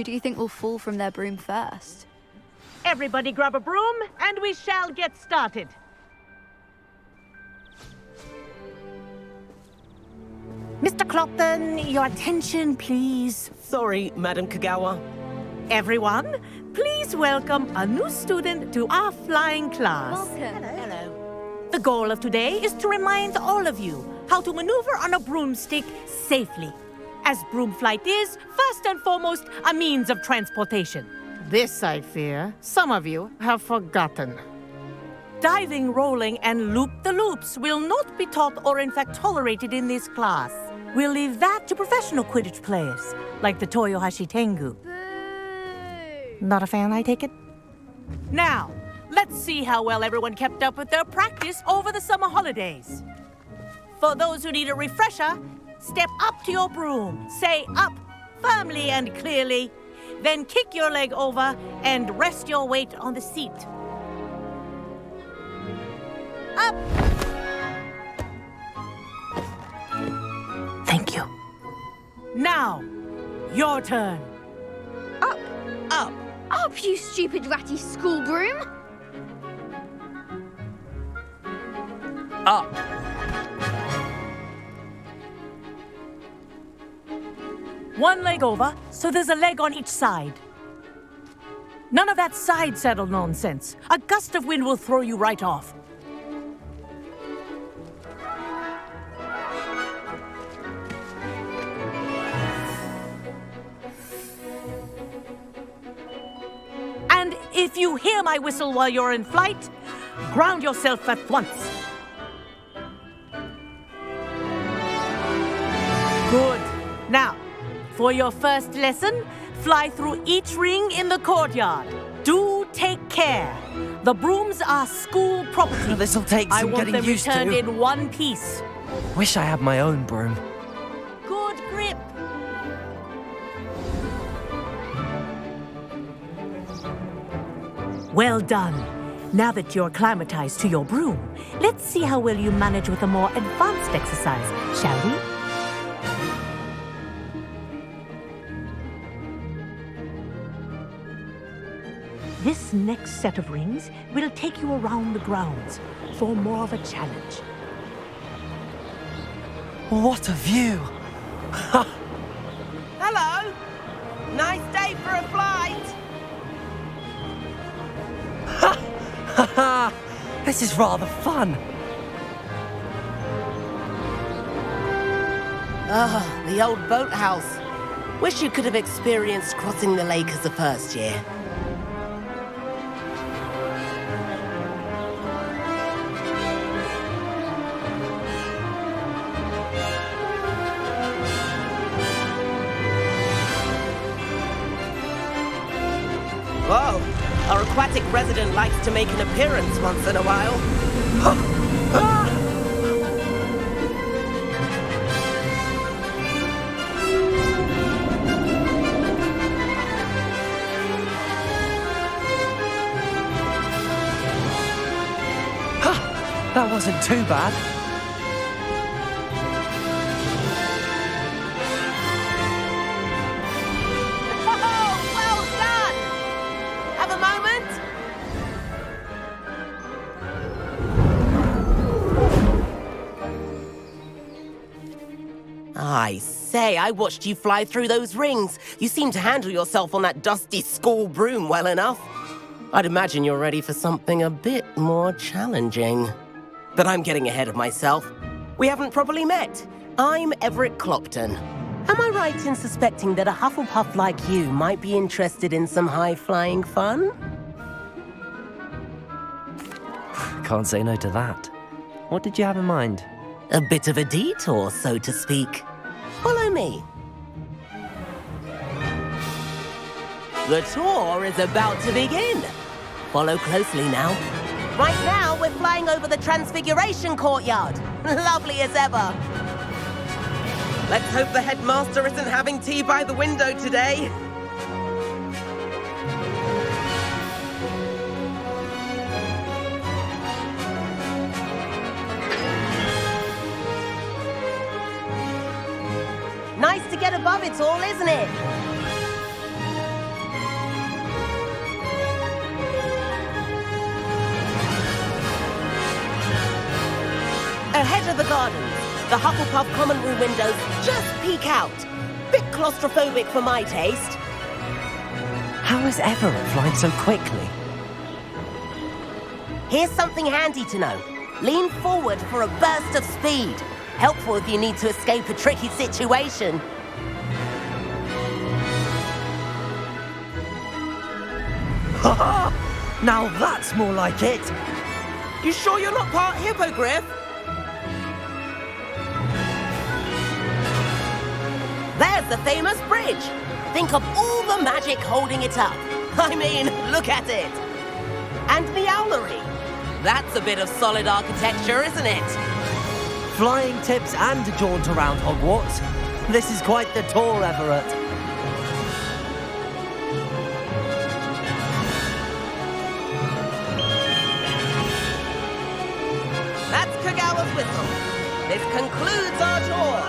Who do you think will fall from their broom first? Everybody grab a broom, and we shall get started. Mr. Clopton, your attention, please. Sorry, Madam Kagawa. Everyone, please welcome a new student to our flying class. Welcome. Hello. The goal of today is to remind all of you how to maneuver on a broomstick safely, as broom flight is, first and foremost, a means of transportation. This, I fear, some of you have forgotten. Diving, rolling, and loop-the-loops will not be taught or in fact tolerated in this class. We'll leave that to professional Quidditch players, like the Toyohashi Tengu. Boo! Not a fan, I take it? Now, let's see how well everyone kept up with their practice over the summer holidays. For those who need a refresher, step up to your broom, say up firmly and clearly, then kick your leg over and rest your weight on the seat. Up! Thank you. Now, your turn. Up! Up! Up, you stupid ratty school broom! Up! One leg over, so there's a leg on each side. None of that side saddle nonsense. A gust of wind will throw you right off. And if you hear my whistle while you're in flight, ground yourself at once. Good. Now, for your first lesson, fly through each ring in the courtyard. Do take care. The brooms are school property. This'll take I some want getting them used returned to. in one piece. Wish I had my own broom. Good grip. Well done. Now that you're acclimatized to your broom, let's see how well you manage with a more advanced exercise, shall we? This next set of rings will take you around the grounds for more of a challenge. What a view! Hello! Nice day for a flight! Haha! This is rather fun. Ah, the old boathouse. Wish you could have experienced crossing the lake as a first year. Whoa! Our aquatic resident likes to make an appearance once in a while. That wasn't too bad. Oh, well done! Have a moment? I say, I watched you fly through those rings. You seem to handle yourself on that dusty school broom well enough. I'd imagine you're ready for something a bit more challenging. But I'm getting ahead of myself. We haven't properly met. I'm Everett Clopton. Am I right in suspecting that a Hufflepuff like you might be interested in some high-flying fun? Can't say no to that. What did you have in mind? A bit of a detour, so to speak. Follow me. The tour is about to begin. Follow closely now. Right now, we're flying over the Transfiguration Courtyard. Lovely as ever. Let's hope the headmaster isn't having tea by the window today. Nice to get above it all, isn't it? the gardens. The Hufflepuff common room windows just peek out. Bit claustrophobic for my taste. How is Everett flying so quickly? Here's something handy to know. Lean forward for a burst of speed. Helpful if you need to escape a tricky situation. Ha! Now that's more like it! You sure you're not part hippogriff? There's the famous bridge. Think of all the magic holding it up. I mean, look at it. And the owlery. That's a bit of solid architecture, isn't it? Flying tips and a jaunt around Hogwarts. This is quite the tour, Everett. That's Kagawa's whistle. This concludes our tour.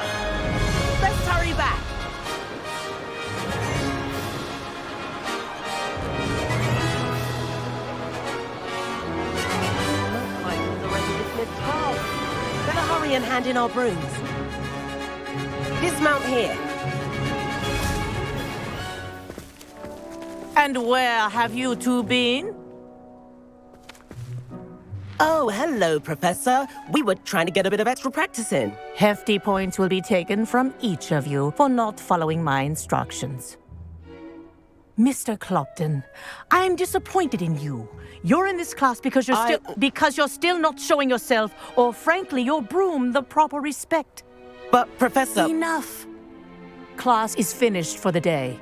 Let's hurry back. Looks like we've already dismissed Carl. Better hurry and hand in our brooms. Dismount here. And where have you two been? Oh, hello, Professor. We were trying to get a bit of extra practice in. Hefty points will be taken from each of you for not following my instructions. Mr. Clopton, I'm disappointed in you. You're in this class because you're still not showing yourself, or frankly, your broom the proper respect. But, Professor... Enough. Class is finished for the day.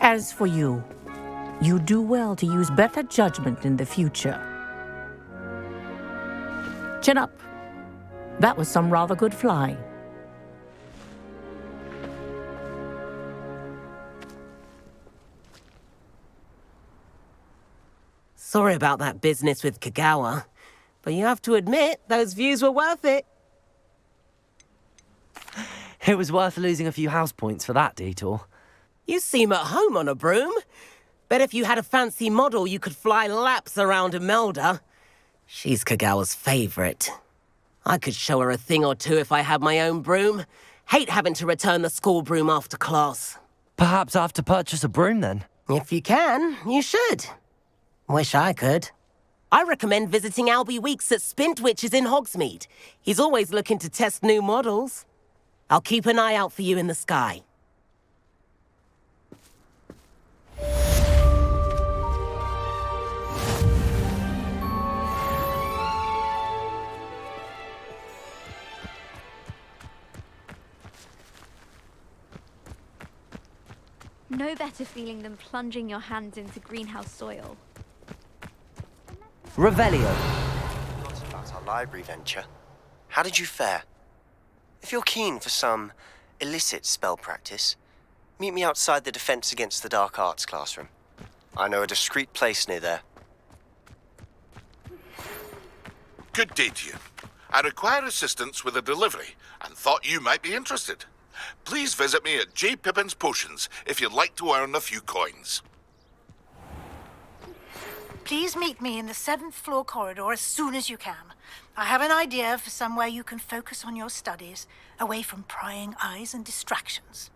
As for you, you do well to use better judgment in the future. Chin up. That was some rather good flying. Sorry about that business with Kagawa, but you have to admit, those views were worth it. It was worth losing a few house points for that detour. You seem at home on a broom. Bet if you had a fancy model, you could fly laps around Imelda. She's Kagawa's favorite. I could show her a thing or two if I had my own broom. Hate having to return the school broom after class. Perhaps I have to purchase a broom then. If you can, you should. Wish I could. I recommend visiting Albie Weeks at Spintwitches in Hogsmeade. He's always looking to test new models. I'll keep an eye out for you in the sky. No better feeling than plunging your hands into greenhouse soil. Revelio. Lots about our library venture. How did you fare? If you're keen for some illicit spell practice, meet me outside the Defense Against the Dark Arts classroom. I know a discreet place near there. Good day to you. I require assistance with a delivery and thought you might be interested. Please visit me at J. Pippin's Potions if you'd like to earn a few coins. Please meet me in the 7th floor corridor as soon as you can. I have an idea for somewhere you can focus on your studies, away from prying eyes and distractions.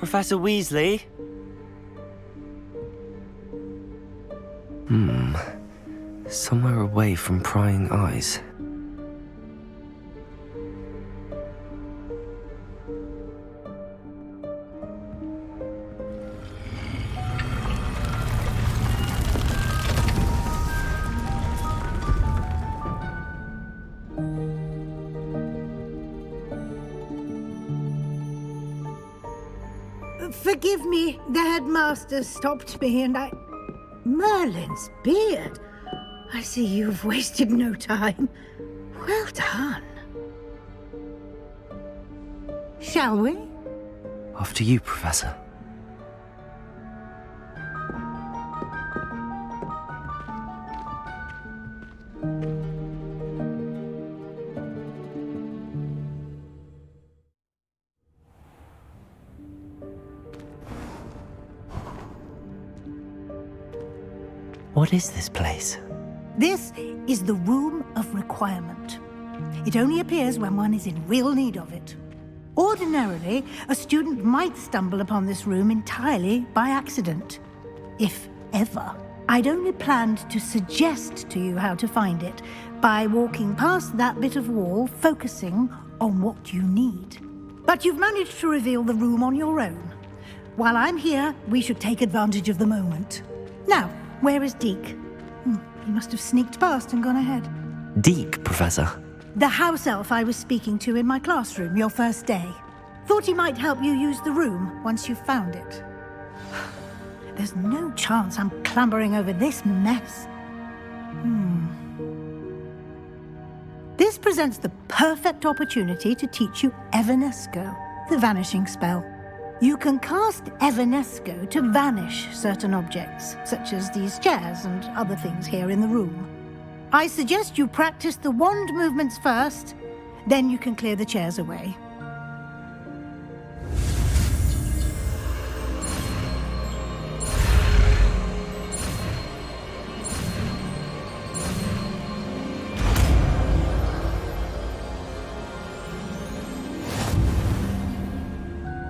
Professor Weasley? Somewhere away from prying eyes. Forgive me, the headmaster stopped me and I... Merlin's beard. I see you've wasted no time. Well done. Shall we? After you, Professor. What is this place? This is the Room of Requirement. It only appears when one is in real need of it. Ordinarily, a student might stumble upon this room entirely by accident. If ever. I'd only planned to suggest to you how to find it by walking past that bit of wall, focusing on what you need. But you've managed to reveal the room on your own. While I'm here, we should take advantage of the moment. Now, where is Deke? He must have sneaked past and gone ahead. Deke, Professor. The house elf I was speaking to in my classroom your first day. Thought he might help you use the room once you've found it. There's no chance I'm clambering over this mess. This presents the perfect opportunity to teach you Evanesco, the vanishing spell. You can cast Evanesco to vanish certain objects, such as these chairs and other things here in the room. I suggest you practice the wand movements first, then you can clear the chairs away.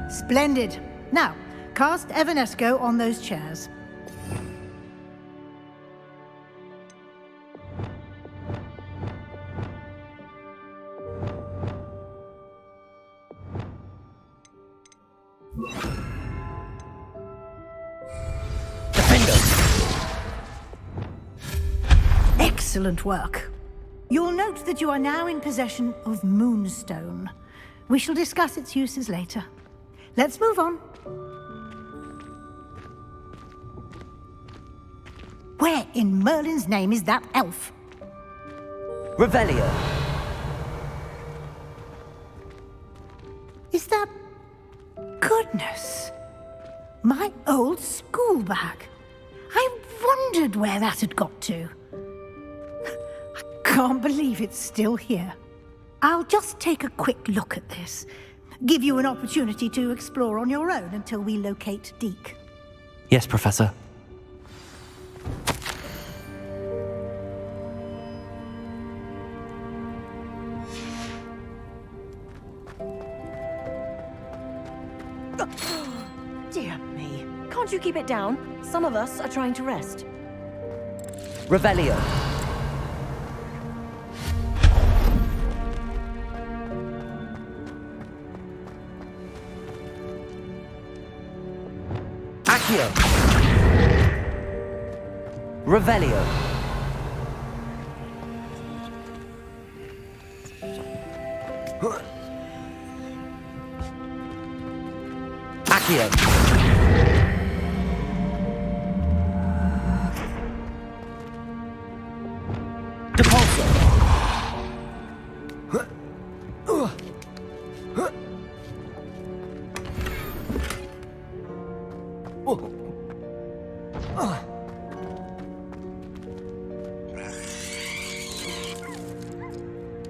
Splendid. Now, cast Evanesco on those chairs. Excellent work. You'll note that you are now in possession of Moonstone. We shall discuss its uses later. Let's move on. Where in Merlin's name is that elf? Revelio. Is that... Goodness. My old school bag. I wondered where that had got to. I can't believe it's still here. I'll just take a quick look at this. Give you an opportunity to explore on your own until we locate Deke. Yes, Professor. Dear me. Can't you keep it down? Some of us are trying to rest. Revelio. Accio. Revelio. Accio. Depulso.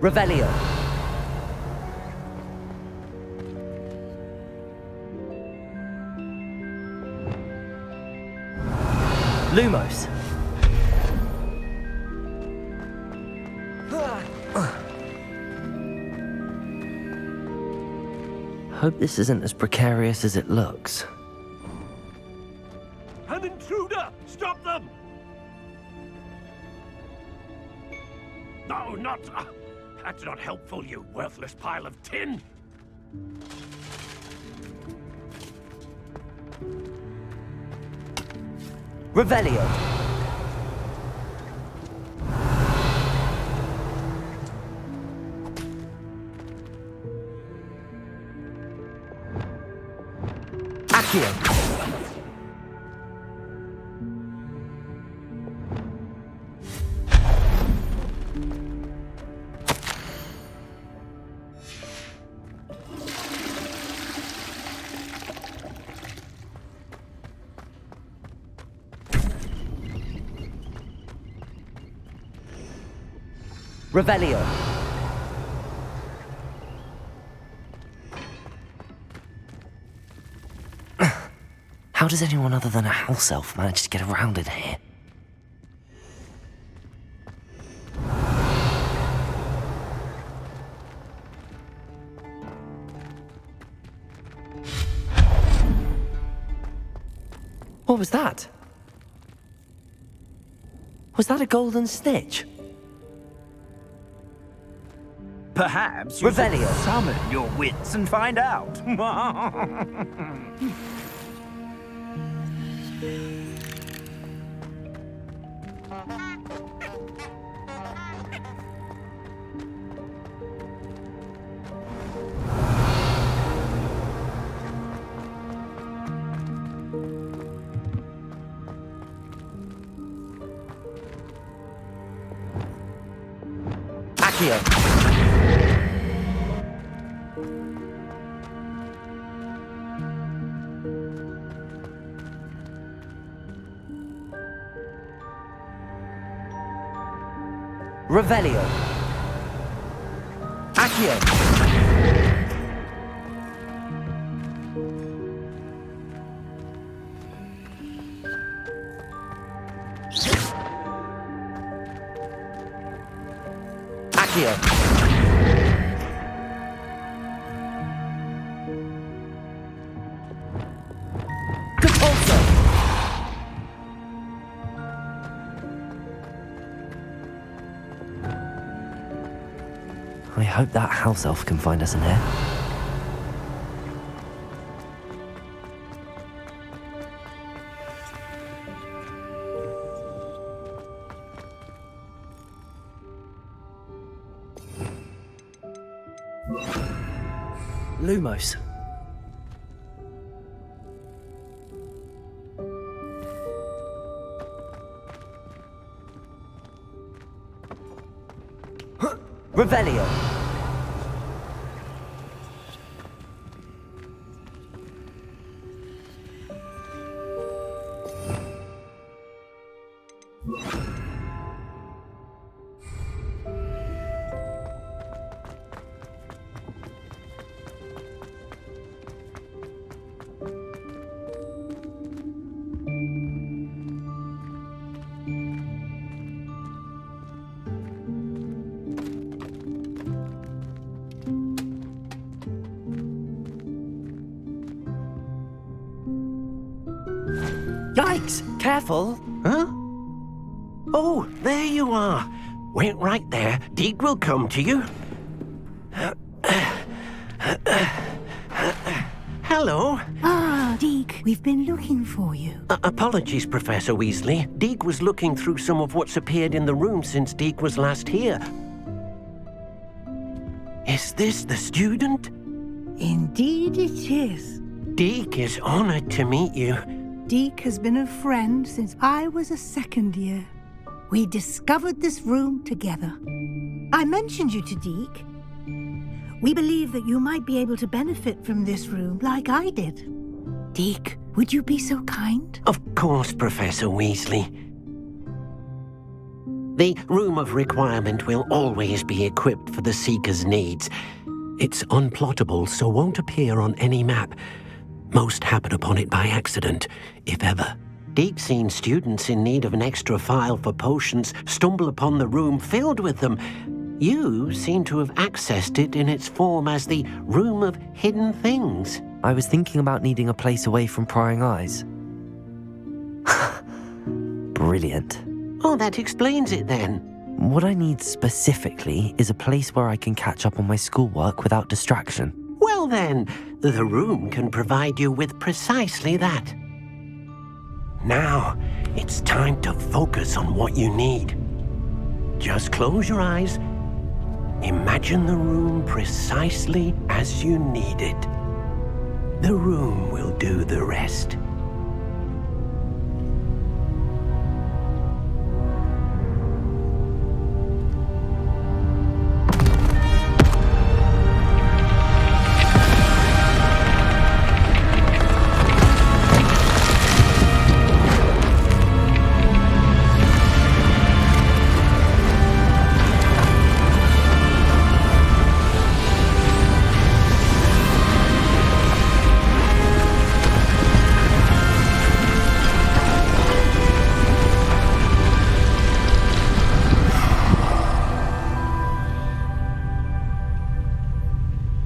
Revelio. Lumos. Hope this isn't as precarious as it looks. An intruder! Stop them! No, not... that's not helpful, you worthless pile of tin! Revelio. Accio. Revelio. How does anyone other than a house elf manage to get around in here? What was that? Was that a golden snitch? Perhaps you should Revelio. summon your wits and find out. Accio. Revelio. Accio. Accio. Compulso. I hope that house elf can find us in here. Lumos. Revelio. Yikes! Careful! Huh? Oh, there you are. Wait right there. Deek will come to you. Hello. Ah, Deke, we've been looking for you. Apologies, Professor Weasley. Deek was looking through some of what's appeared in the room since Deek was last here. Is this the student? Indeed it is. Deek is honored to meet you. Deke has been a friend since I was a second year. We discovered this room together. I mentioned you to Deke. We believe that you might be able to benefit from this room like I did. Deke, would you be so kind? Of course, Professor Weasley. The Room of Requirement will always be equipped for the Seeker's needs. It's unplottable, so won't appear on any map. Most happen upon it by accident, if ever. Deke's seen students in need of an extra file for potions stumble upon the room filled with them, You seem to have accessed it in its form as the Room of Hidden Things. I was thinking about needing a place away from prying eyes. Brilliant. Oh, that explains it then. What I need specifically is a place where I can catch up on my schoolwork without distraction. Well then, the room can provide you with precisely that. Now, it's time to focus on what you need. Just close your eyes. Imagine the room precisely as you need it. The room will do the rest.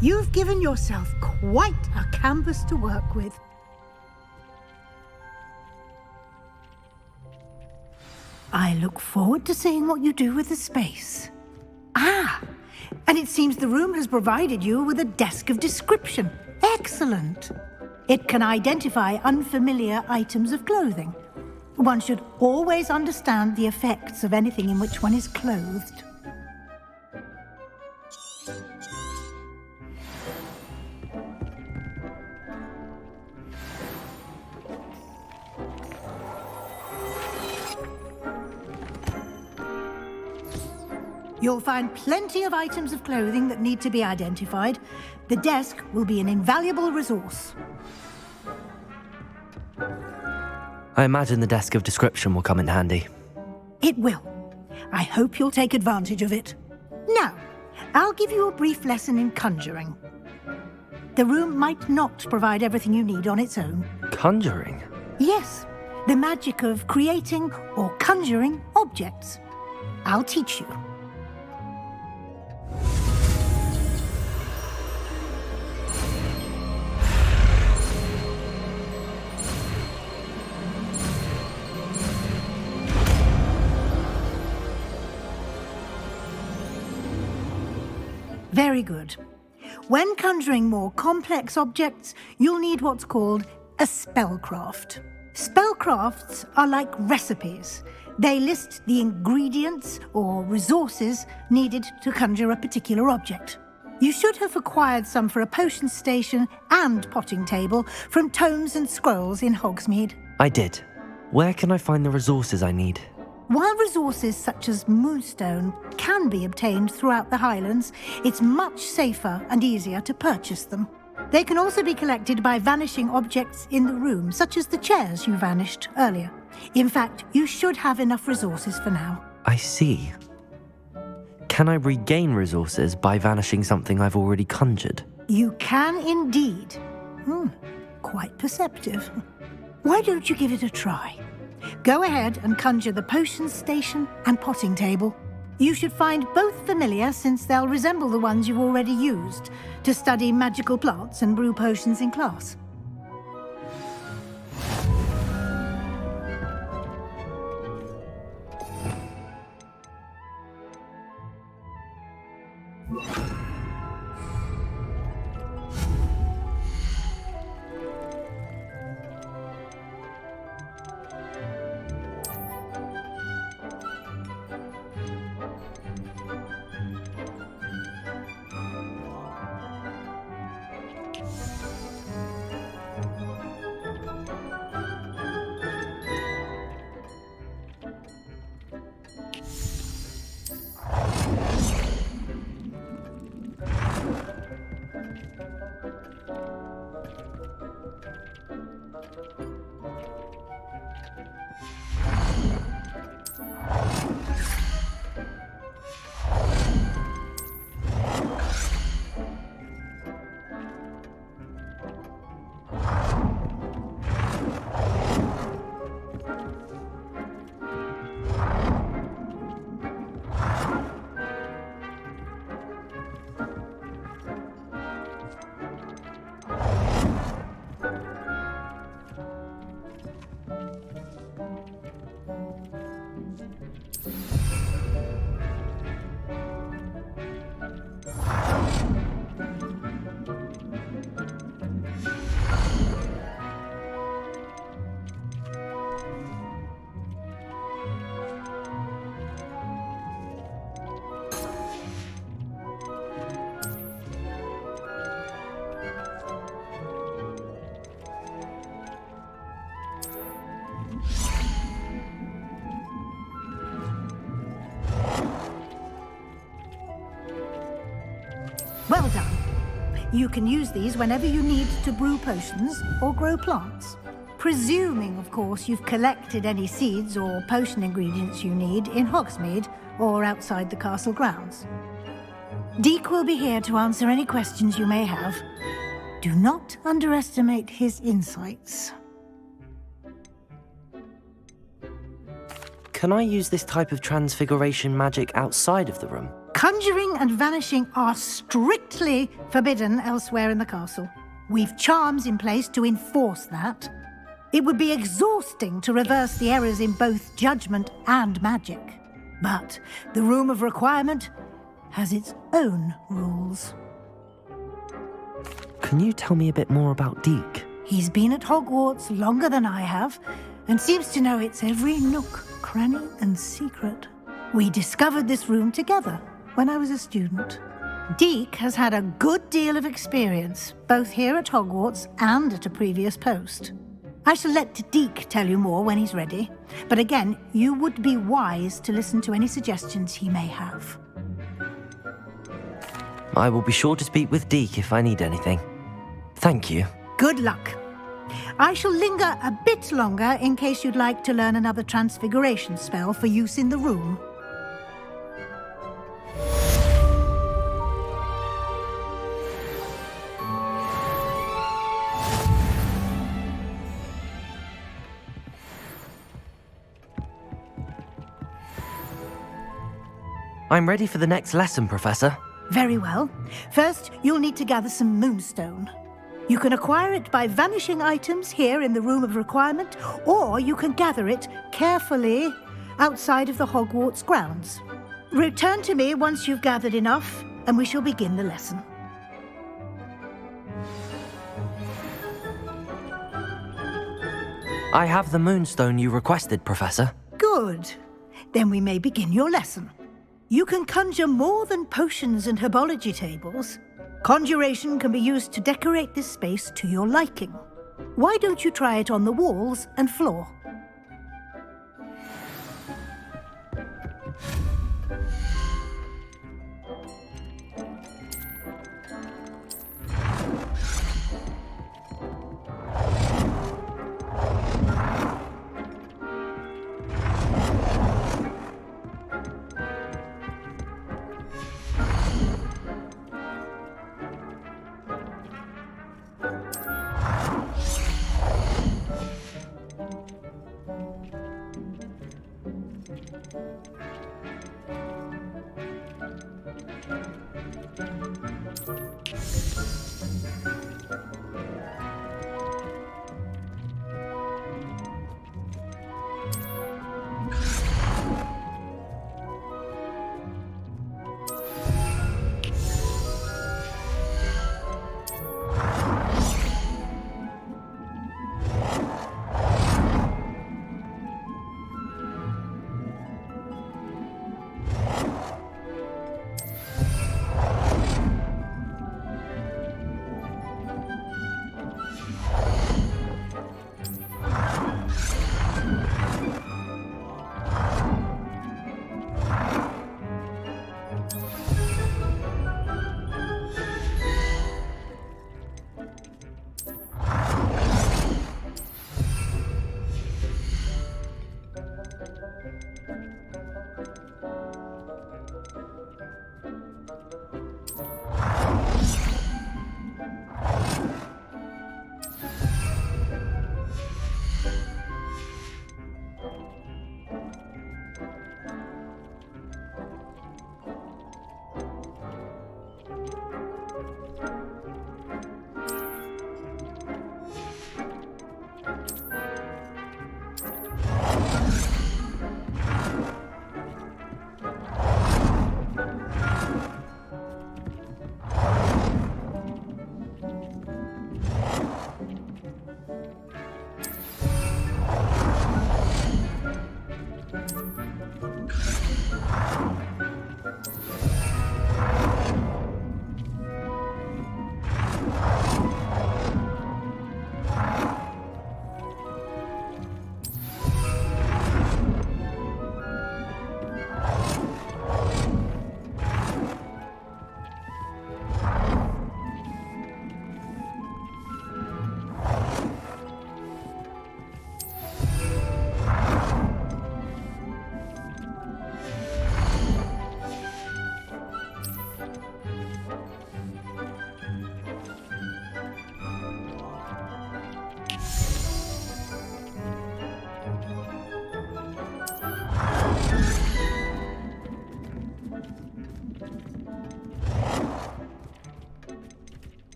You've given yourself quite a canvas to work with. I look forward to seeing what you do with the space. Ah, and it seems the room has provided you with a desk of description. Excellent. It can identify unfamiliar items of clothing. One should always understand the effects of anything in which one is clothed. You'll find plenty of items of clothing that need to be identified. The desk will be an invaluable resource. I imagine the desk of description will come in handy. It will. I hope you'll take advantage of it. Now, I'll give you a brief lesson in conjuring. The room might not provide everything you need on its own. Conjuring? Yes, the magic of creating or conjuring objects. I'll teach you. Very good. When conjuring more complex objects, you'll need what's called a spellcraft. Spellcrafts are like recipes. They list the ingredients or resources needed to conjure a particular object. You should have acquired some for a potion station and potting table from tomes and scrolls in Hogsmeade. I did. Where can I find the resources I need? While resources such as moonstone can be obtained throughout the Highlands, it's much safer and easier to purchase them. They can also be collected by vanishing objects in the room, such as the chairs you vanished earlier. In fact, you should have enough resources for now. I see. Can I regain resources by vanishing something I've already conjured? You can indeed. Quite perceptive. Why don't you give it a try? Go ahead and conjure the potion station and potting table. You should find both familiar, since they'll resemble the ones you've already used to study magical plants and brew potions in class. Well done. You can use these whenever you need to brew potions or grow plants. Presuming, of course, you've collected any seeds or potion ingredients you need in Hogsmeade or outside the castle grounds. Deek will be here to answer any questions you may have. Do not underestimate his insights. Can I use this type of transfiguration magic outside of the room? Conjuring and vanishing are strictly forbidden elsewhere in the castle. We've charms in place to enforce that. It would be exhausting to reverse the errors in both judgment and magic. But the Room of Requirement has its own rules. Can you tell me a bit more about Deek? He's been at Hogwarts longer than I have, and seems to know its every nook, cranny, and secret. We discovered this room together when I was a student. Deek has had a good deal of experience, both here at Hogwarts and at a previous post. I shall let Deek tell you more when he's ready, but again, you would be wise to listen to any suggestions he may have. I will be sure to speak with Deek if I need anything. Thank you. Good luck. I shall linger a bit longer in case you'd like to learn another transfiguration spell for use in the room. I'm ready for the next lesson, Professor. Very well. First, you'll need to gather some moonstone. You can acquire it by vanishing items here in the Room of Requirement, or you can gather it carefully outside of the Hogwarts grounds. Return to me once you've gathered enough, and we shall begin the lesson. I have the moonstone you requested, Professor. Good. Then we may begin your lesson. You can conjure more than potions and herbology tables. Conjuration can be used to decorate this space to your liking. Why don't you try it on the walls and floor?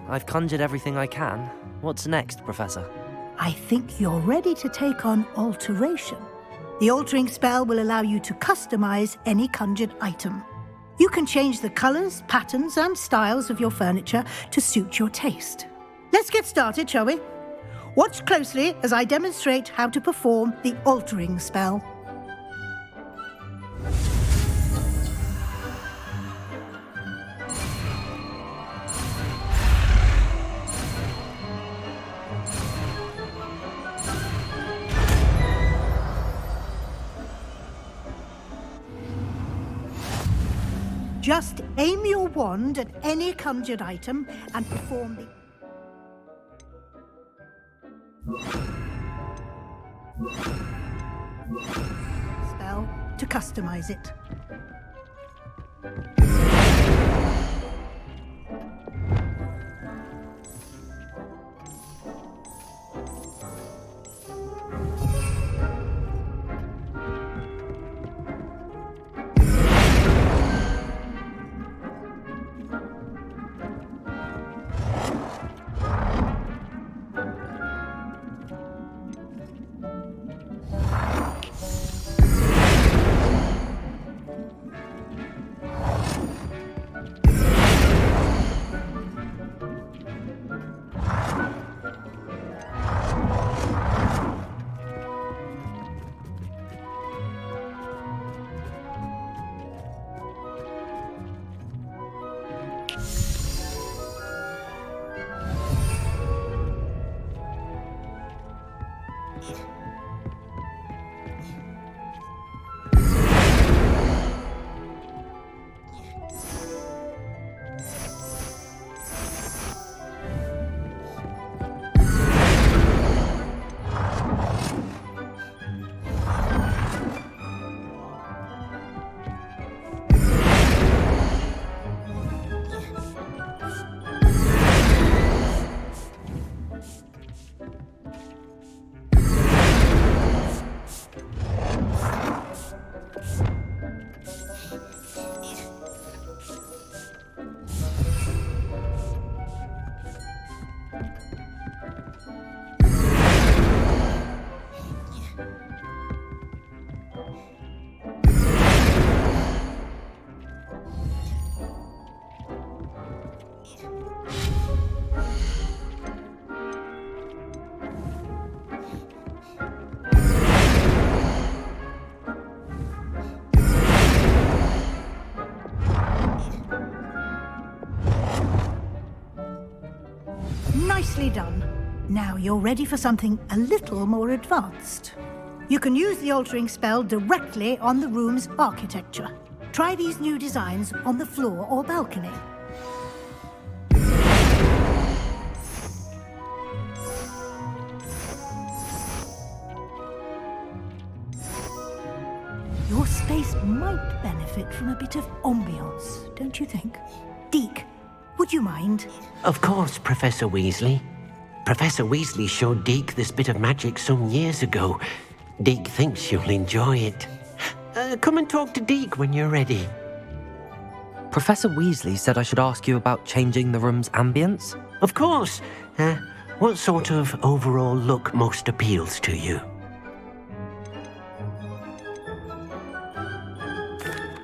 I've conjured everything I can. What's next, Professor? I think you're ready to take on alteration. The altering spell will allow you to customize any conjured item. You can change the colors, patterns, and styles of your furniture to suit your taste. Let's get started, shall we? Watch closely as I demonstrate how to perform the altering spell. Just aim your wand at any conjured item and perform the spell to customize it. Nicely done. Now you're ready for something a little more advanced. You can use the altering spell directly on the room's architecture. Try these new designs on the floor or balcony. Your space might benefit from a bit of ambiance, don't you think? Deke, would you mind? Of course, Professor Weasley. Professor Weasley showed Deke this bit of magic some years ago. Deke thinks you'll enjoy it. Come and talk to Deke when you're ready. Professor Weasley said I should ask you about changing the room's ambience? Of course. What sort of overall look most appeals to you?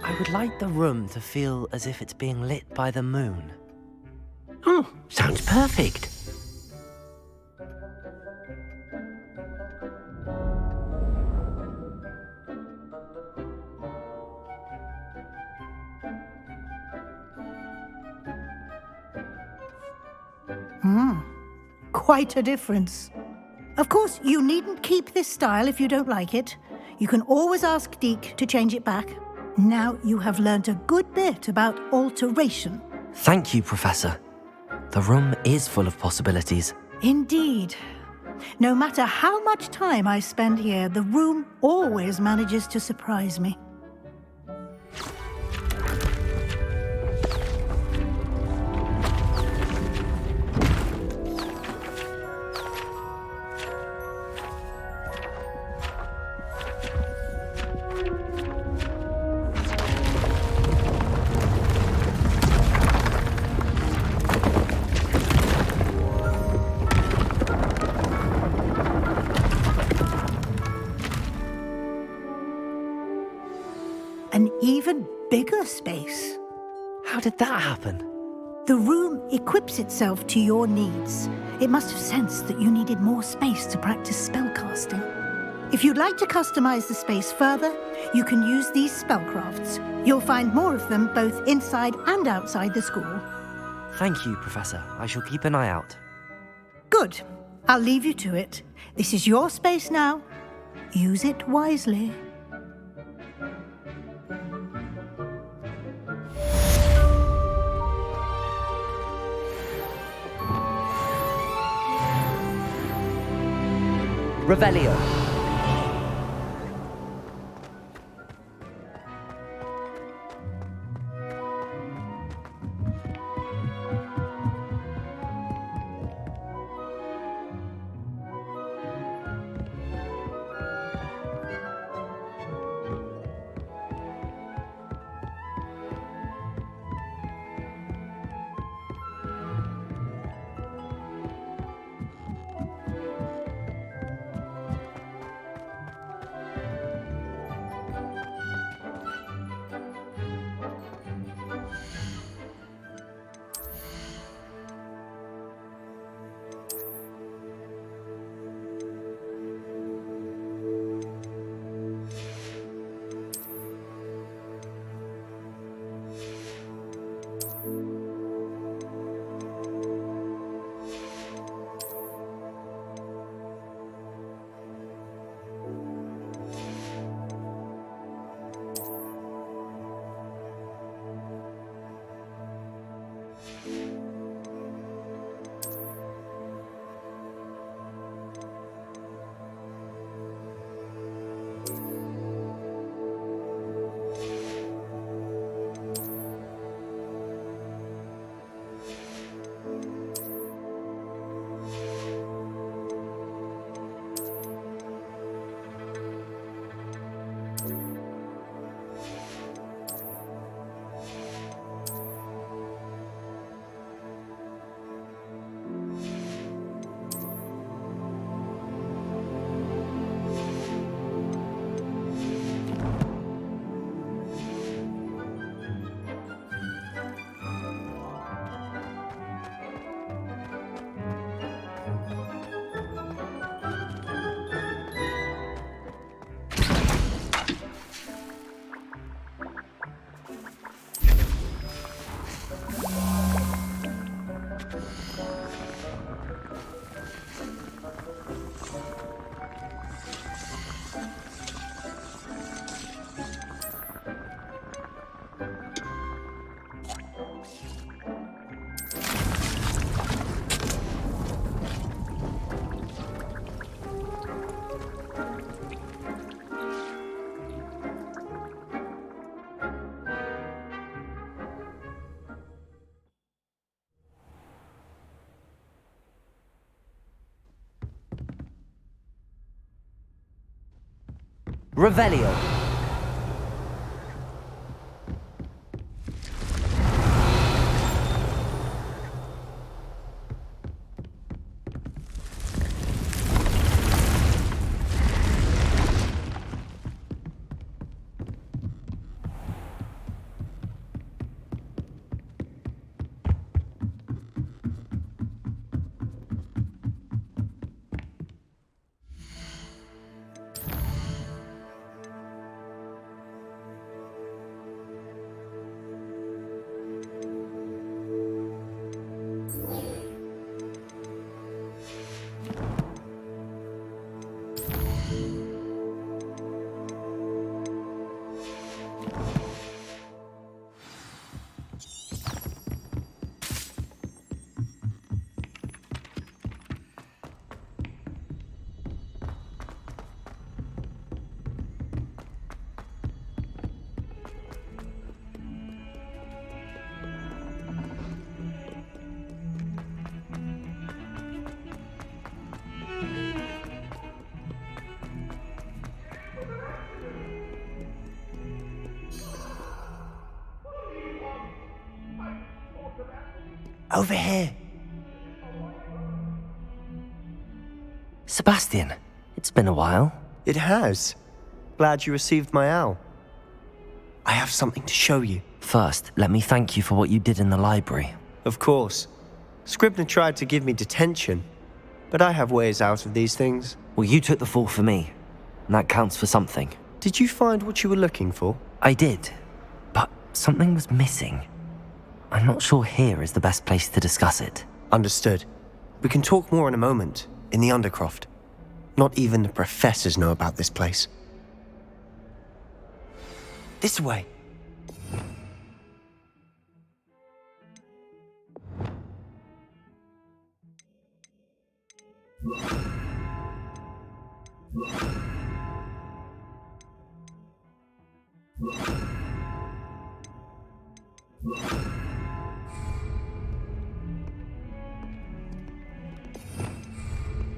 I would like the room to feel as if it's being lit by the moon. Oh, sounds perfect. Quite a difference. Of course, you needn't keep this style if you don't like it. You can always ask Deke to change it back. Now you have learnt a good bit about alteration. Thank you, Professor. The room is full of possibilities. Indeed. No matter how much time I spend here, the room always manages to surprise me. inner space. How did that happen? The room equips itself to your needs. It must have sensed that you needed more space to practice spellcasting. If you'd like to customize the space further, you can use these spellcrafts. You'll find more of them both inside and outside the school. Thank you, Professor. I shall keep an eye out. Good. I'll leave you to it. This is your space now. Use it wisely. Revelio. Revelio. Over here. Sebastian, it's been a while. It has. Glad you received my owl. I have something to show you. First, let me thank you for what you did in the library. Of course. Scribner tried to give me detention, but I have ways out of these things. Well, you took the fall for me, and that counts for something. Did you find what you were looking for? I did, but something was missing. I'm not sure here is the best place to discuss it. Understood. We can talk more in a moment, in the Undercroft. Not even the professors know about this place. This way.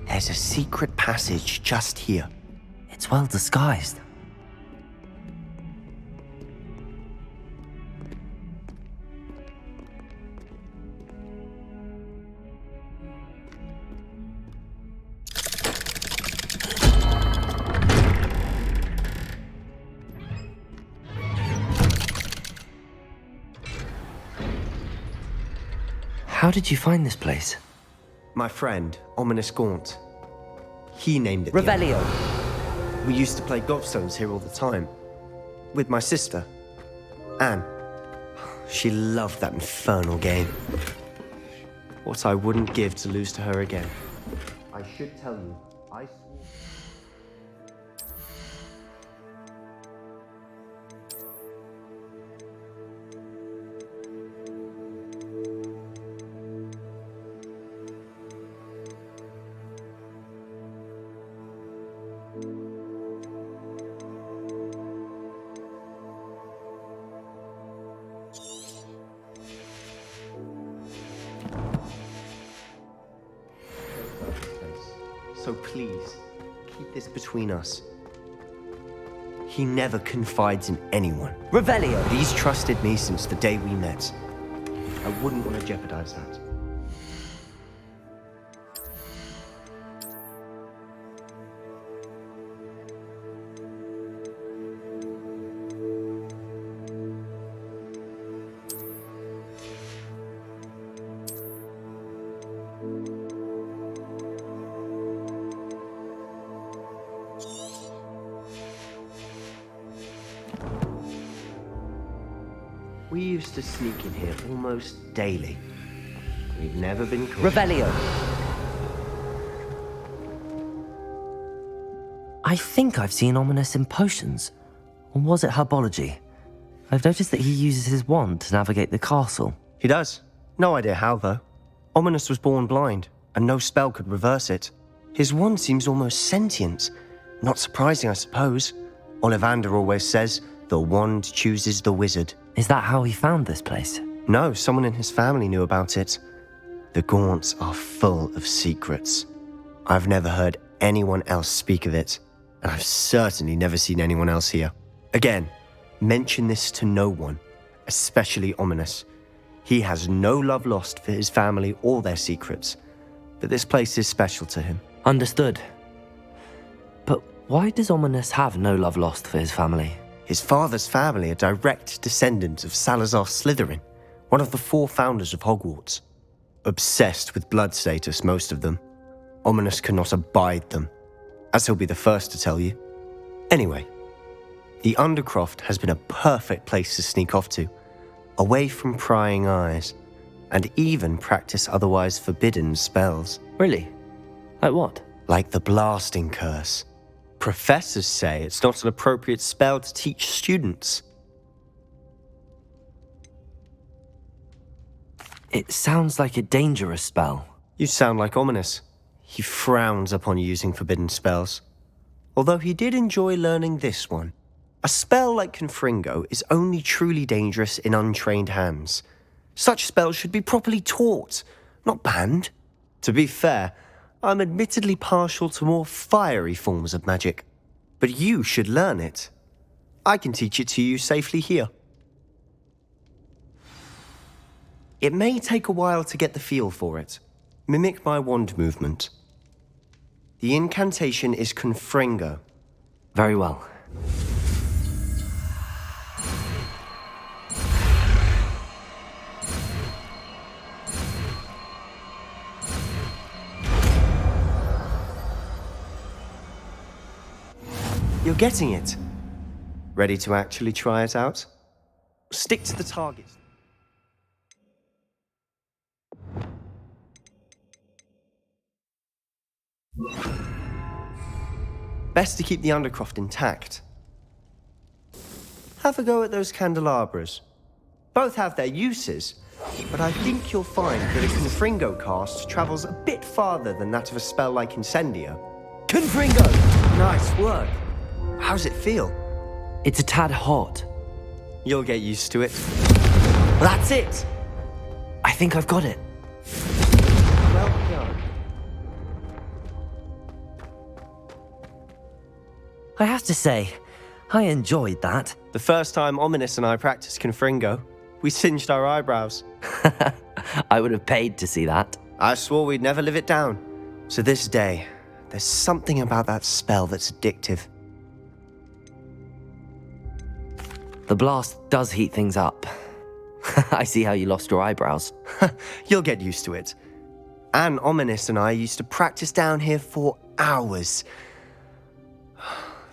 There's a secret passage just here. It's well disguised. How did you find this place? My friend, Ominous Gaunt. He named it. Revelio. We used to play gobstones here all the time. With my sister, Anne. She loved that infernal game. What I wouldn't give to lose to her again. I should tell you, I swore... So please, keep this between us. He never confides in anyone. Revelio. But he's trusted me since the day we met. I wouldn't want to jeopardize that. We used to sneak in here almost daily. We've never been caught. Revelio. I think I've seen Ominous in potions. Or was it herbology? I've noticed that he uses his wand to navigate the castle. He does. No idea how, though. Ominous was born blind, and no spell could reverse it. His wand seems almost sentient. Not surprising, I suppose. Ollivander always says, the wand chooses the wizard. Is that how he found this place? No, someone in his family knew about it. The Gaunts are full of secrets. I've never heard anyone else speak of it, and I've certainly never seen anyone else here. Again, mention this to no one, especially Ominous. He has no love lost for his family or their secrets, but this place is special to him. Understood. But why does Ominous have no love lost for his family? His father's family are direct descendants of Salazar Slytherin, one of the 4 founders of Hogwarts. Obsessed with blood status, most of them. Ominous cannot abide them, as he'll be the first to tell you. Anyway, the Undercroft has been a perfect place to sneak off to, away from prying eyes, and even practice otherwise forbidden spells. Really? Like what? Like the blasting curse. Professors say it's not an appropriate spell to teach students. It sounds like a dangerous spell. You sound like Ominous. He frowns upon using forbidden spells. Although he did enjoy learning this one. A spell like Confringo is only truly dangerous in untrained hands. Such spells should be properly taught, not banned. To be fair, I'm admittedly partial to more fiery forms of magic. But you should learn it. I can teach it to you safely here. It may take a while to get the feel for it. Mimic my wand movement. The incantation is Confringo. Very well. You're getting it. Ready to actually try it out? Stick to the target. Best to keep the undercroft intact. Have a go at those candelabras. Both have their uses, but I think you'll find that a Confringo cast travels a bit farther than that of a spell like Incendio. Confringo! Nice work. How's it feel? It's a tad hot. You'll get used to it. That's it! I think I've got it. Well done. I have to say, I enjoyed that. The first time Ominous and I practiced Confringo, we singed our eyebrows. I would have paid to see that. I swore we'd never live it down. So this day, there's something about that spell that's addictive. The blast does heat things up. I see how you lost your eyebrows. You'll get used to it. Anne, Ominous and I used to practice down here for hours.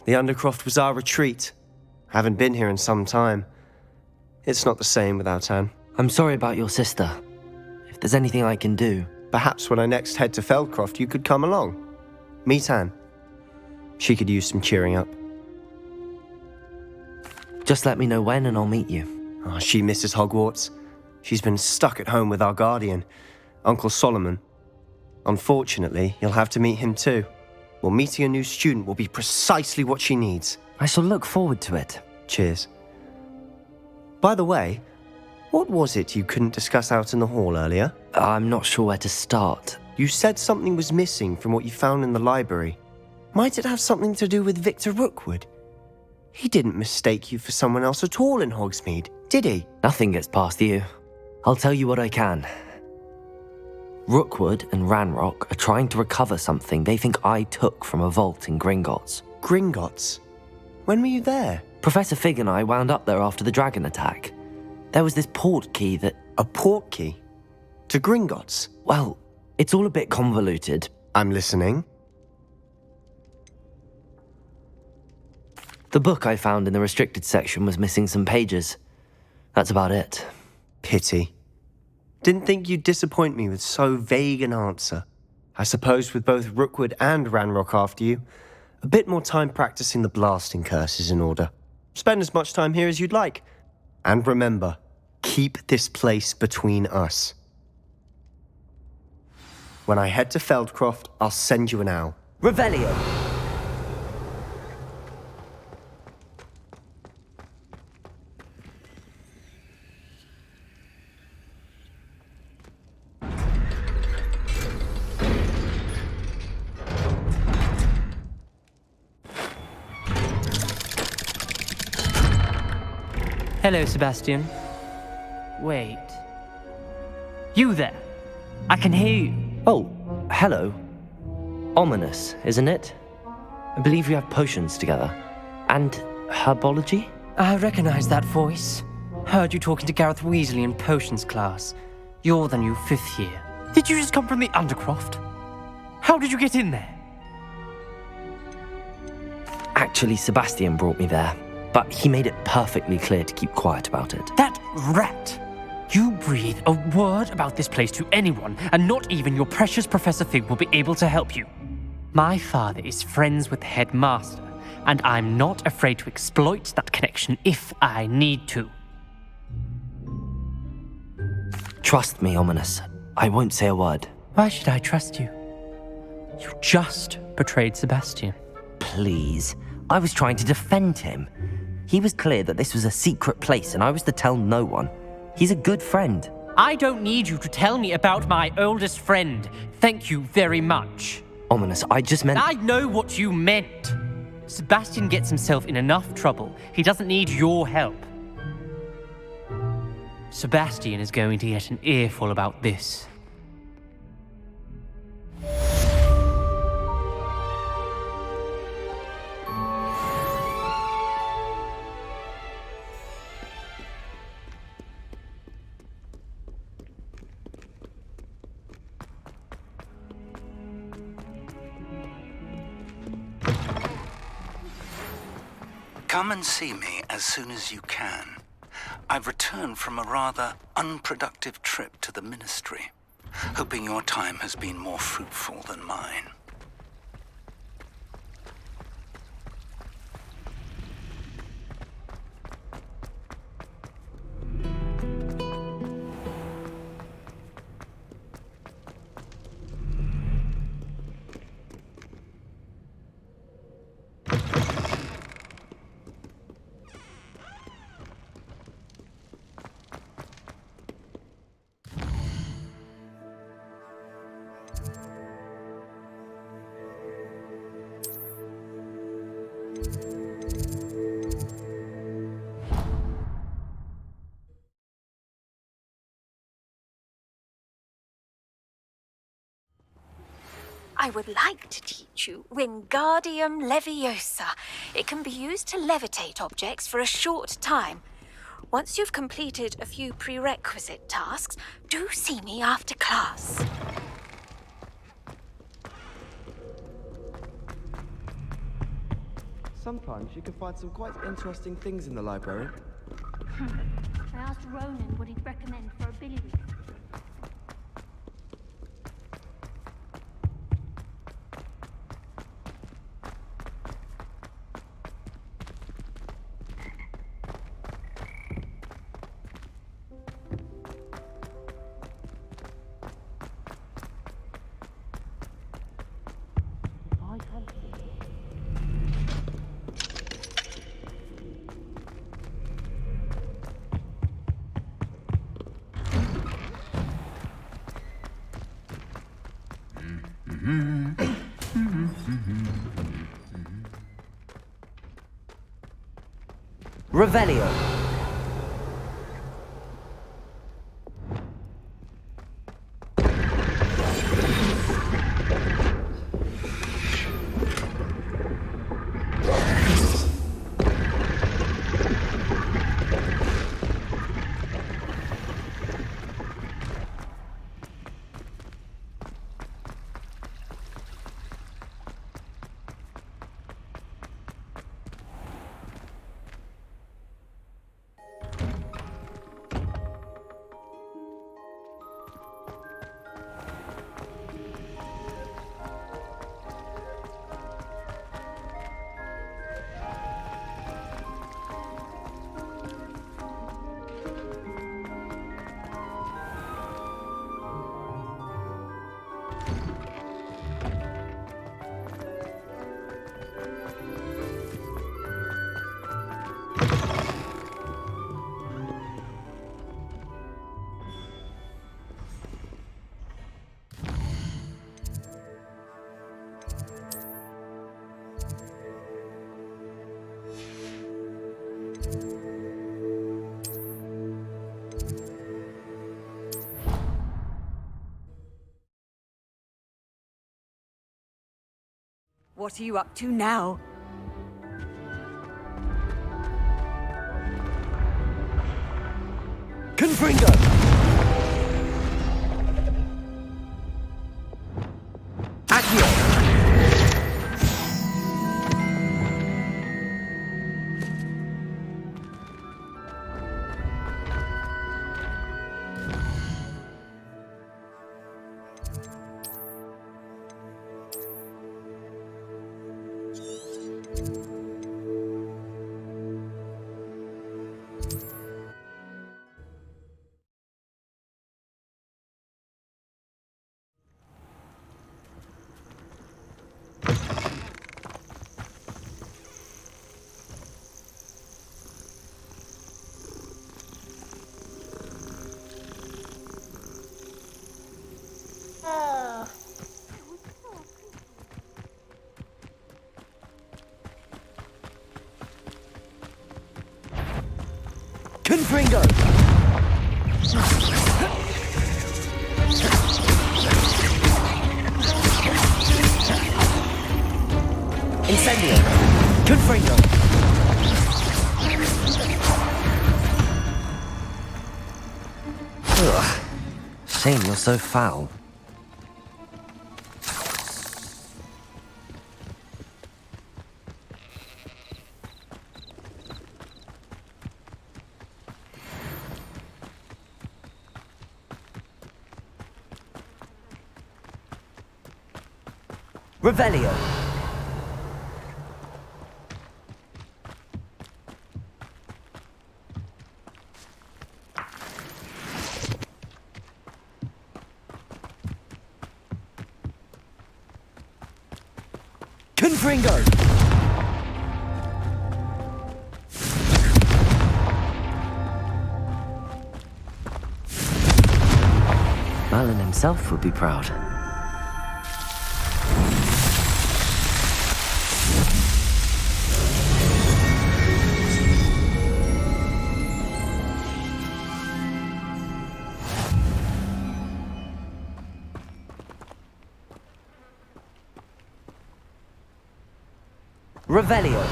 The Undercroft was our retreat. Haven't been here in some time. It's not the same without Anne. I'm sorry about your sister. If there's anything I can do... Perhaps when I next head to Feldcroft, you could come along. Meet Anne. She could use some cheering up. Just let me know when and I'll meet you. Oh, she misses Hogwarts. She's been stuck at home with our guardian, Uncle Solomon. Unfortunately, you'll have to meet him too. Well, meeting a new student will be precisely what she needs. I shall look forward to it. Cheers. By the way, what was it you couldn't discuss out in the hall earlier? I'm not sure where to start. You said something was missing from what you found in the library. Might it have something to do with Victor Rookwood? He didn't mistake you for someone else at all in Hogsmeade, did he? Nothing gets past you. I'll tell you what I can. Rookwood and Ranrock are trying to recover something they think I took from a vault in Gringotts. Gringotts? When were you there? Professor Fig and I wound up there after the dragon attack. There was this port key that... A port key? To Gringotts? Well, it's all a bit convoluted. I'm listening. The book I found in the restricted section was missing some pages. That's about it. Pity. Didn't think you'd disappoint me with so vague an answer. I suppose with both Rookwood and Ranrock after you, a bit more time practicing the blasting curse is in order. Spend as much time here as you'd like. And remember, keep this place between us. When I head to Feldcroft, I'll send you an owl. Revelio! Hello, Sebastian. Wait. You there? I can hear you. Oh, hello. Ominous, isn't it? I believe we have potions together. And herbology? I recognize that voice. Heard you talking to Gareth Weasley in potions class. You're the new 5th year. Did you just come from the Undercroft? How did you get in there? Actually, Sebastian brought me there. But he made it perfectly clear to keep quiet about it. That rat! You breathe a word about this place to anyone, and not even your precious Professor Fig will be able to help you. My father is friends with the headmaster, and I'm not afraid to exploit that connection if I need to. Trust me, Ominous. I won't say a word. Why should I trust you? You just betrayed Sebastian. Please. I was trying to defend him. He was clear that this was a secret place and I was to tell no one. He's a good friend. I don't need you to tell me about my oldest friend. Thank you very much. Ominous, I just meant... I know what you meant. Sebastian gets himself in enough trouble. He doesn't need your help. Sebastian is going to get an earful about this. Come and see me as soon as you can. I've returned from a rather unproductive trip to the Ministry, hoping your time has been more fruitful than mine. I would like to teach you Wingardium Leviosa. It can be used to levitate objects for a short time. Once you've completed a few prerequisite tasks, do see me after class. Sometimes you can find some quite interesting things in the library. I asked Ronan what he'd recommend for a billy wreath. Revelio. What are you up to now? Confringo! Accio! Confringo! Incendio! Confringo! Ugh. Shame you're so foul. Revelio. Confringo. Merlin himself would be proud. Revelio.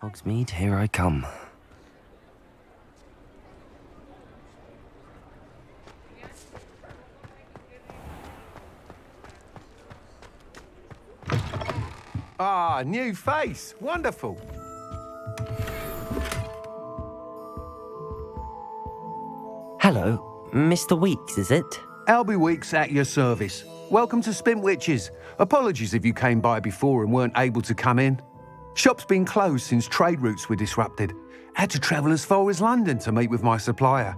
Hogsmeade, here I come. Ah, new face. Wonderful. Hello, Mr. Weeks, is it? Albie Weeks at your service. Welcome to Spintwitches. Apologies if you came by before and weren't able to come in. Shop's been closed since trade routes were disrupted. Had to travel as far as London to meet with my supplier.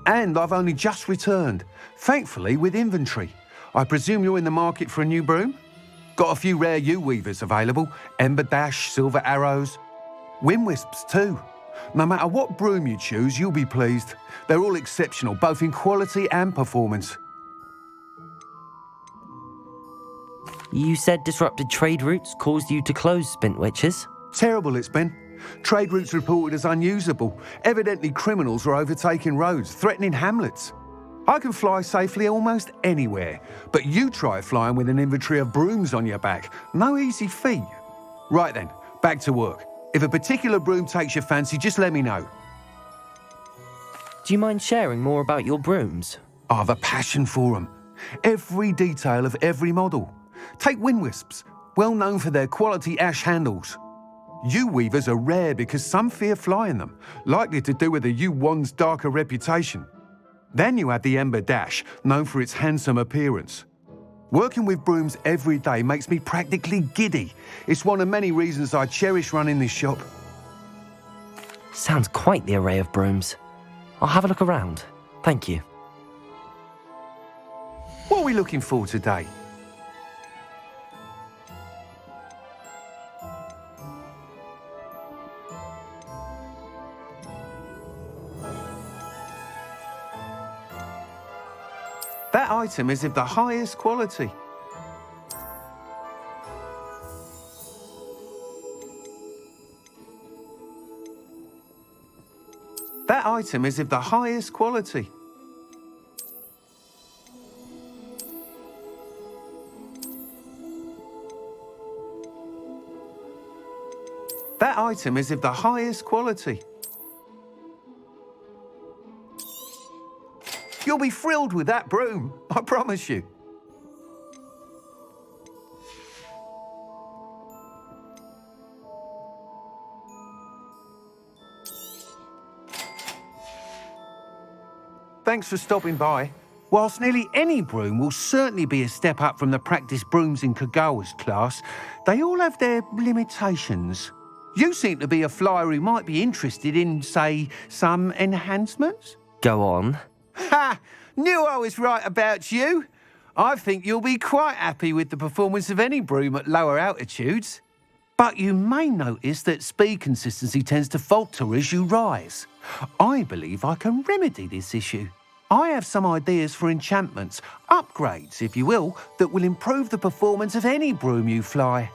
And I've only just returned, thankfully with inventory. I presume you're in the market for a new broom? Got a few rare U-weavers available, Ember Dash, Silver Arrows, Wind Wisps too. No matter what broom you choose, you'll be pleased. They're all exceptional, both in quality and performance. You said disrupted trade routes caused you to close Spintwitches? Terrible it's been. Trade routes reported as unusable. Evidently criminals were overtaking roads, threatening hamlets. I can fly safely almost anywhere, but you try flying with an inventory of brooms on your back. No easy feat. Right then, back to work. If a particular broom takes your fancy, just let me know. Do you mind sharing more about your brooms? I've a passion for them. Every detail of every model. Take Wind Wisps, well known for their quality ash handles. U-weavers are rare because some fear flying them, likely to do with the U-wand's darker reputation. Then you have the Ember Dash, known for its handsome appearance. Working with brooms every day makes me practically giddy. It's one of many reasons I cherish running this shop. Sounds quite the array of brooms. I'll have a look around. Thank you. What are we looking for today? That item is of the highest quality. That item is of the highest quality. That item is of the highest quality. You'll be thrilled with that broom, I promise you. Thanks for stopping by. Whilst nearly any broom will certainly be a step up from the practice brooms in Kagawa's class, they all have their limitations. You seem to be a flyer who might be interested in, say, some enhancements? Go on. Ha! Knew I was right about you. I think you'll be quite happy with the performance of any broom at lower altitudes. But you may notice that speed consistency tends to falter as you rise. I believe I can remedy this issue. I have some ideas for enchantments, upgrades, if you will, that will improve the performance of any broom you fly.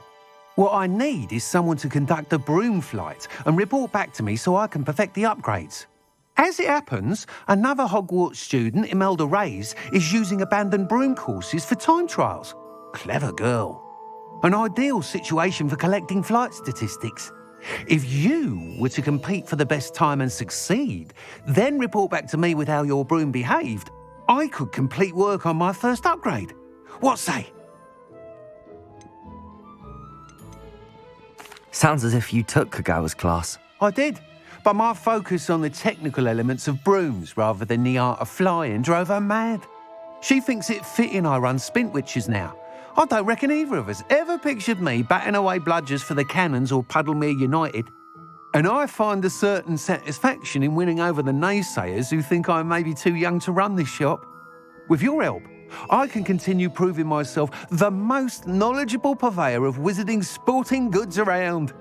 What I need is someone to conduct a broom flight and report back to me so I can perfect the upgrades. As it happens, another Hogwarts student, Imelda Reyes, is using abandoned broom courses for time trials. Clever girl. An ideal situation for collecting flight statistics. If you were to compete for the best time and succeed, then report back to me with how your broom behaved, I could complete work on my first upgrade. What say? Sounds as if you took Kagawa's class. I did, but my focus on the technical elements of brooms rather than the art of flying drove her mad. She thinks it fitting I run Spint Witches now. I don't reckon either of us ever pictured me batting away bludgers for the Cannons or Puddlemere United. And I find a certain satisfaction in winning over the naysayers who think I may be too young to run this shop. With your help, I can continue proving myself the most knowledgeable purveyor of wizarding sporting goods around.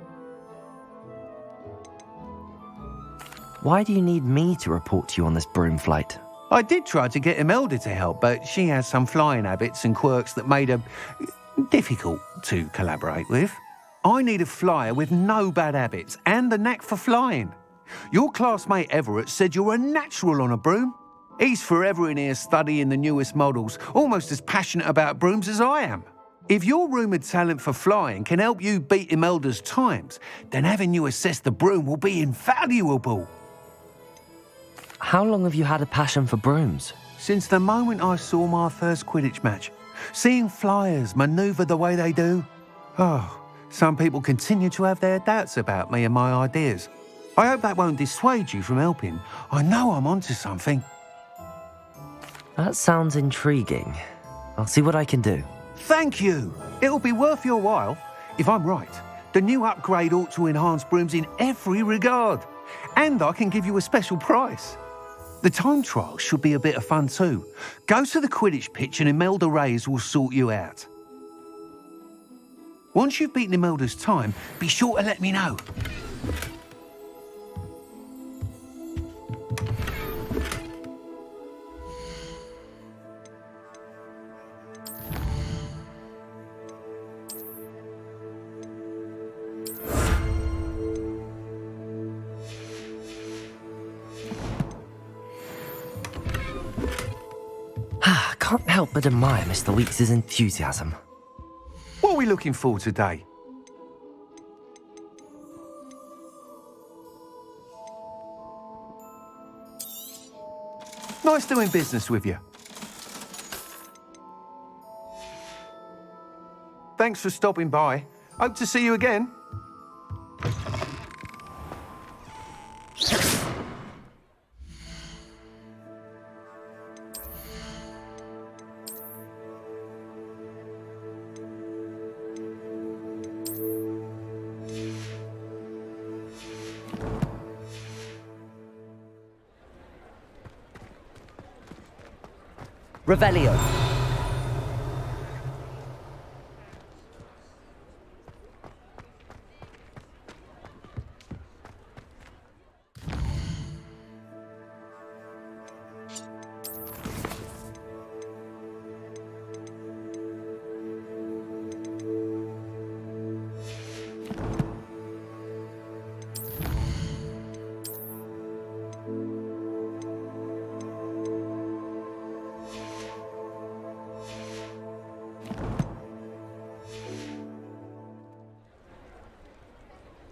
Why do you need me to report to you on this broom flight? I did try to get Imelda to help, but she has some flying habits and quirks that made her difficult to collaborate with. I need a flyer with no bad habits and the knack for flying. Your classmate Everett said you're a natural on a broom. He's forever in here studying the newest models, almost as passionate about brooms as I am. If your rumoured talent for flying can help you beat Imelda's times, then having you assess the broom will be invaluable. How long have you had a passion for brooms? Since the moment I saw my first Quidditch match. Seeing flyers manoeuvre the way they do. Oh, some people continue to have their doubts about me and my ideas. I hope that won't dissuade you from helping. I know I'm onto something. That sounds intriguing. I'll see what I can do. Thank you. It'll be worth your while. If I'm right, the new upgrade ought to enhance brooms in every regard. And I can give you a special price. The time trial should be a bit of fun too. Go to the Quidditch pitch and Imelda Reyes will sort you out. Once you've beaten Imelda's time, be sure to let me know. Can't help but admire Mr. Weeks' enthusiasm. What are we looking for today? Nice doing business with you. Thanks for stopping by. Hope to see you again. Revelio.